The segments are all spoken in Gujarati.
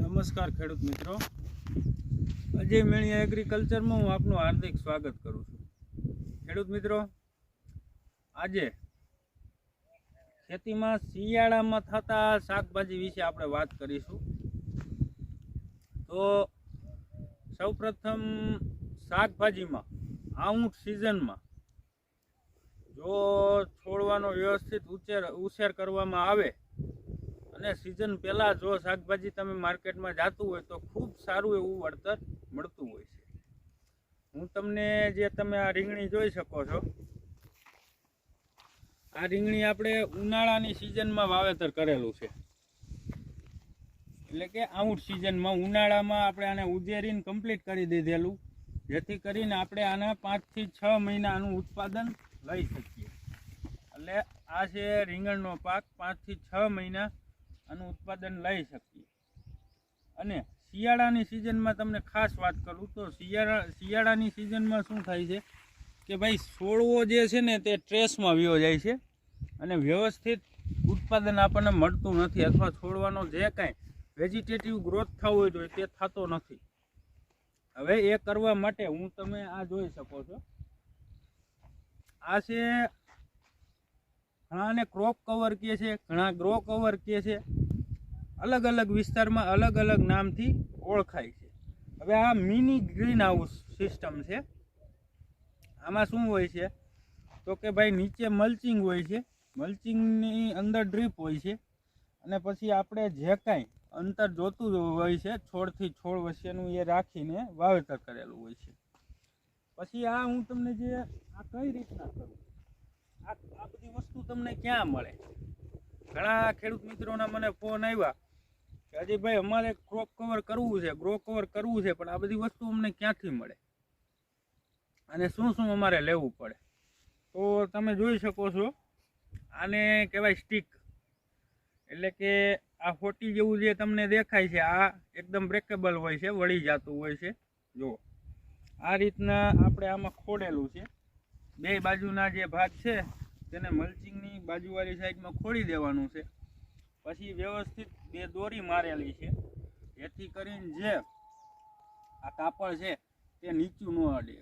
નમસ્કાર ખેડૂત મિત્રો, અજય મેણિયા એગ્રીકલ્ચરમાં હું આપનું હાર્દિક સ્વાગત કરું છું. ખેડૂત મિત્રો, આજે ખેતીમાં શિયાળામાં થતા શાકભાજી વિશે આપણે વાત કરીશું. તો સૌપ્રથમ શાકભાજીમાં આઉટ સિઝનમાં જો છોડવાનો વ્યવસ્થિત ઉછેર કરવામાં આવે અને સિઝન પહેલાં જો શાકભાજી તમે માર્કેટમાં જતું હોય તો ખૂબ સારું એવું વળતર મળતું હોય છે. હું તમને તમે આ રીંગણી જોઈ શકો છો, આ રીંગણી આપણે ઉનાળાની સિઝનમાં વાવેતર કરેલું છે. એટલે કે આઉટ સિઝનમાં ઉનાળામાં આપણે આને ઉજેરીને કમ્પ્લીટ કરી દીધેલું, જેથી કરીને આપણે આના 5 થી 6 મહિનાનું ઉત્પાદન લઈ શકીએ. એટલે આ છે રીંગણનો પાક, 5 થી 6 મહિના આનું ઉત્પાદન લઈ શકીએ. અને શિયાળાની સિઝનમાં તમને ખાસ વાત કરું તો શિયાળાની સિઝનમાં શું થાય છે કે ભાઈ છોડવો જે છે ને તે ટ્રેસમાં વયો જાય છે અને વ્યવસ્થિત ઉત્પાદન આપણને મળતું નથી, અથવા છોડવાનો જે કાંઈ વેજીટેટિવ ગ્રોથ થવો જોઈએ તે થતો નથી. હવે એ કરવા માટે તમે આ જોઈ શકો છો, આ છે, ઘણાને ક્રોપ કવર કહે છે, ઘણા ગ્રો કવર કહે છે, અલગ અલગ વિસ્તારમાં અલગ અલગ નામથી ઓળખાય છે. હવે આ મિની ગ્રીન હાઉસ સિસ્ટમ છે. આમાં શું હોય છે તો કે ભાઈ નીચે મલ્ચિંગ હોય છે, મલ્ચિંગની અંદર ડ્રીપ હોય છે, અને પછી આપણે જે કાંઈ અંતર જોતું હોય છે છોડથી છોડ વચ્ચેનું એ રાખીને વાવેતર કરેલું હોય છે. પછી આ હું તમને જે આ કઈ રીતના કરું, આ બધી વસ્તુ તમને ક્યાં મળે? ઘણા ખેડૂત મિત્રોના મને ફોન આવ્યા કે અજયભાઈ અમારે ક્રોપ કવર કરવું છે, ગ્રો કવર કરવું છે, પણ આ બધી વસ્તુ અમને ક્યાંથી મળે અને શું શું અમારે લેવું પડે? તો તમે જોઈ શકો છો, આને કહેવાય સ્ટીક. એટલે કે આ હોટી જેવું જે તમને દેખાય છે, આ એકદમ બ્રેકેબલ હોય છે, વળી જતું હોય છે. જો આ રીતના આપણે આમાં ખોડેલું છે, બે બાજુના જે ભાગ છે તેને મલ્ચિંગની બાજુવાળી સાઈડમાં ખોડી દેવાનું છે. પછી વ્યવસ્થિત બે દોરી મારેલી છે, જેથી કરીને જે આ કાપડ છે તે નીચું ન અડે.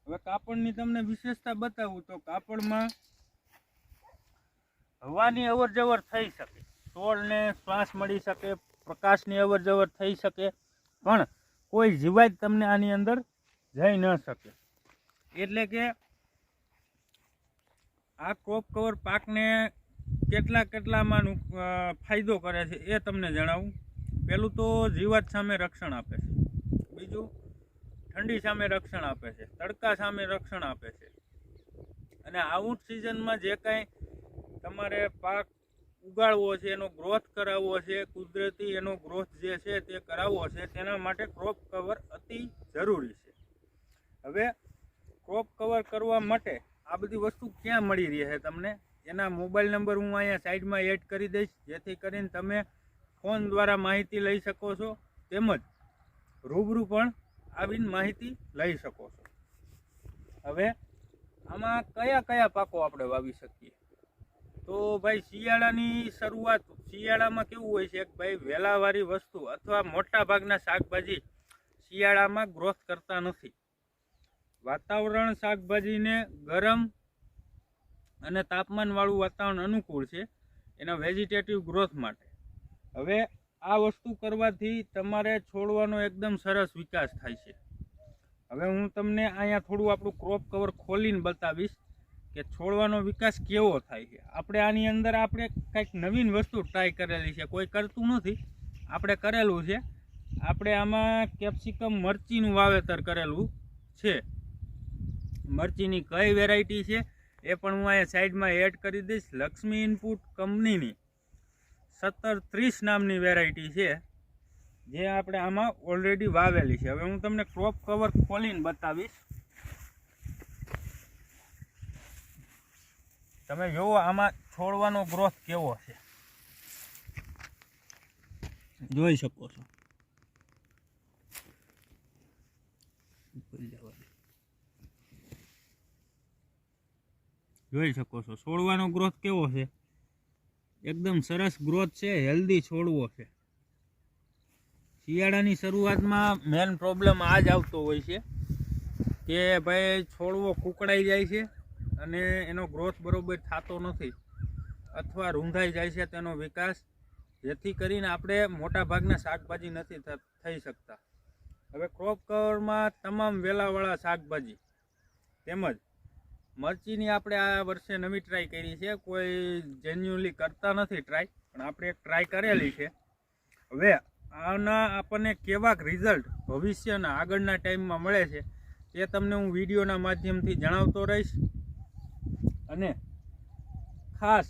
હવે કાપડની તમને વિશેષતા બતાવું તો કાપડમાં હવાની અવર જવર થઈ શકે, છોડને શ્વાસ મળી શકે, પ્રકાશની અવર જવર થઈ શકે, પણ કોઈ જીવાત તમને આની અંદર જઈ ન શકે. એટલે કે આ ક્રોપ કવર પાકને કેટલામાં ફાયદો કરે છે એ તમને જણાવું. પહેલું તો જીવાત સામે રક્ષણ આપે છે, બીજું ઠંડી સામે રક્ષણ આપે છે, તડકા સામે રક્ષણ આપે છે. અને આઉટ સિઝનમાં જે કાંઈ તમારે પાક ઉગાડવો છે, એનો ગ્રોથ કરાવવો છે, કુદરતી એનો ગ્રોથ જે છે તે કરાવવો છે, તેના માટે ક્રોપ કવર અતિ જરૂરી છે. હવે ક્રોપ કવર કરવા માટે આ બધી વસ્તુ ક્યાં મળી રહી છે તમને, એના મોબાઈલ નંબર હું અહીંયા સાઈડમાં એડ કરી દઈશ, જેથી કરીને તમે ફોન દ્વારા માહિતી લઈ શકો છો, તેમજ રૂબરૂ પણ આવીને માહિતી લઈ શકો છો. હવે આમાં કયા કયા પાકો આપણે વાવી શકીએ? તો ભાઈ શિયાળાની શરૂઆત, શિયાળામાં કેવું હોય છે કે ભાઈ વેલાવાળી વસ્તુ અથવા મોટા ભાગના શાકભાજી શિયાળામાં ગ્રોથ કરતા નથી. વાતાવરણ શાકભાજીને ગરમ અને તાપમાનવાળું વાતાવરણ અનુકૂળ છે એના વેજીટેટિવ ગ્રોથ માટે. હવે આ વસ્તુ કરવાથી તમારે છોડવાનો એકદમ સરસ વિકાસ થાય છે. હવે હું તમને અહીંયા થોડું આપણું ક્રોપ કવર ખોલીને બતાવીશ કે છોડવાનો વિકાસ કેવો થાય છે. આપણે આની અંદર આપણે કંઈક નવીન વસ્તુ ટ્રાય કરેલી છે, કોઈ કરતું નથી, આપણે કરેલું છે. આપણે આમાં કેપ્સિકમ મરચીનું વાવેતર કરેલું છે. મરચીની કઈ વેરાયટી છે એ પણ હું અહીંયા સાઈડમાં એડ કરી દઈશ. લક્ષ્મી ઇનપુટ કંપનીની 1730 નામની વેરાયટી છે, જે આપણે આમાં ઓલરેડી વાવેલી છે. હવે હું તમને ક્રોપ કવર ખોલીને બતાવીશ. તમે જોવો આમાં છોડવાનો ગ્રોથ કેવો છે, જોઈ શકો છો. જોઈ શકો છો છોડવાનો ગ્રોથ કેવો છે, એકદમ સરસ ગ્રોથ છે, હેલ્ધી છોડવો છે. શિયાળાની શરૂઆતમાં મેન પ્રોબ્લેમ આ જ આવતો હોય છે કે ભાઈ છોડવો કુકડાઈ જાય છે અને એનો ગ્રોથ બરોબર થતો નથી અથવા રૂંધાઈ જાય છે તેનો વિકાસ, જેથી કરીને આપણે મોટાભાગના શાકભાજી નથી થઈ શકતા. હવે ક્રોપ કવરમાં તમામ વેલાવાળા શાકભાજી તેમજ મરચીની આપણે આ વર્ષે નવી ટ્રાય કરી છે. કોઈ જેન્યુઅલી કરતા નથી ટ્રાય, પણ આપણે એક ટ્રાય કરેલી છે. હવે આના આપણને કેવાક રિઝલ્ટ ભવિષ્યના આગળના ટાઈમમાં મળે છે તે તમને હું વિડીયોના માધ્યમથી જણાવતો રહીશ. અને ખાસ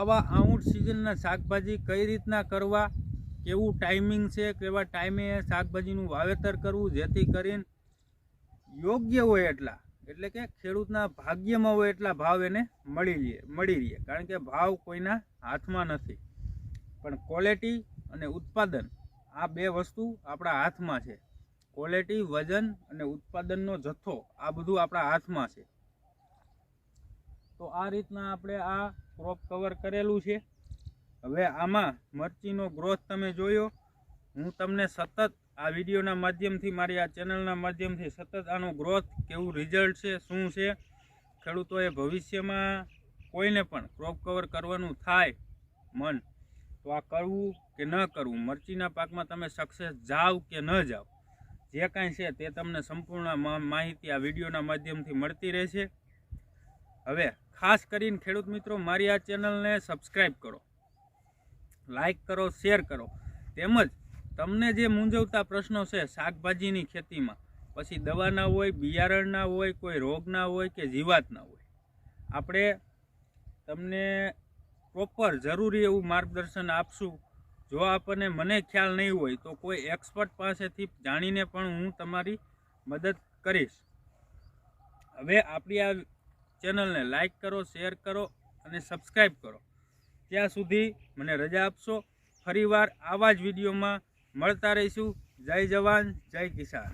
આવા આઉટ સિઝનના શાકભાજી કઈ રીતના કરવા, કેવું ટાઈમિંગ છે, કેવા ટાઈમે શાકભાજીનું વાવેતર કરવું, જેથી કરીને યોગ્ય હોય એટલા, એટલે કે ખેડૂતના ભાગ્યમાં હોય એટલા ભાવ એને મળી રહે. કારણ કે ભાવ કોઈના હાથમાં નથી, પણ ક્વોલિટી અને ઉત્પાદન આ બે વસ્તુ આપણા હાથમાં છે. ક્વોલિટી, વજન અને ઉત્પાદનનો જથ્થો આ બધું આપણા હાથમાં છે. તો આ રીતના આપણે આ ક્રોપ કવર કરેલું છે. હવે આમાં મરચીનો ગ્રોથ તમે જોયો. હું તમને સતત આ વિડીયોના માધ્યમથી, મારી આ ચેનલના માધ્યમથી સતત આનો ગ્રોથ, કેવું રિઝલ્ટ છે, શું છે, ખેડૂતોએ ભવિષ્યમાં કોઈને પણ ક્રોપ કવર કરવાનું થાય મન તો આ કરવું કે ન કરવું, મરચીના પાકમાં તમે સક્સેસ જાઓ કે ન જાઓ, જે કાંઈ છે તે તમને સંપૂર્ણ માહિતી આ વિડીયોના માધ્યમથી મળતી રહેશે. હવે ખાસ કરીને ખેડૂત મિત્રો, મારી આ ચેનલને સબસ્ક્રાઈબ કરો, લાઈક કરો, શેર કરો. તેમજ તમને જે મૂંઝવતા પ્રશ્નો છે શાકભાજીની ખેતીમાં, પછી દવાના હોય, બિયારણના હોય, કોઈ રોગના હોય કે જીવાતના હોય, આપણે તમને પ્રોપર જરૂરી એવું માર્ગદર્શન આપશું. જો આપણને મને ખ્યાલ નહીં હોય તો કોઈ એક્સપર્ટ પાસેથી જાણીને પણ હું તમારી મદદ કરીશ. હવે આપણી આ ચેનલને લાઈક કરો, શેર કરો અને સબસ્ક્રાઈબ કરો. ત્યાં સુધી મને રજા આપશો. ફરીવાર આવા જ વિડીયોમાં મળતા રહીશું. જય જવાન, જય કિસાન.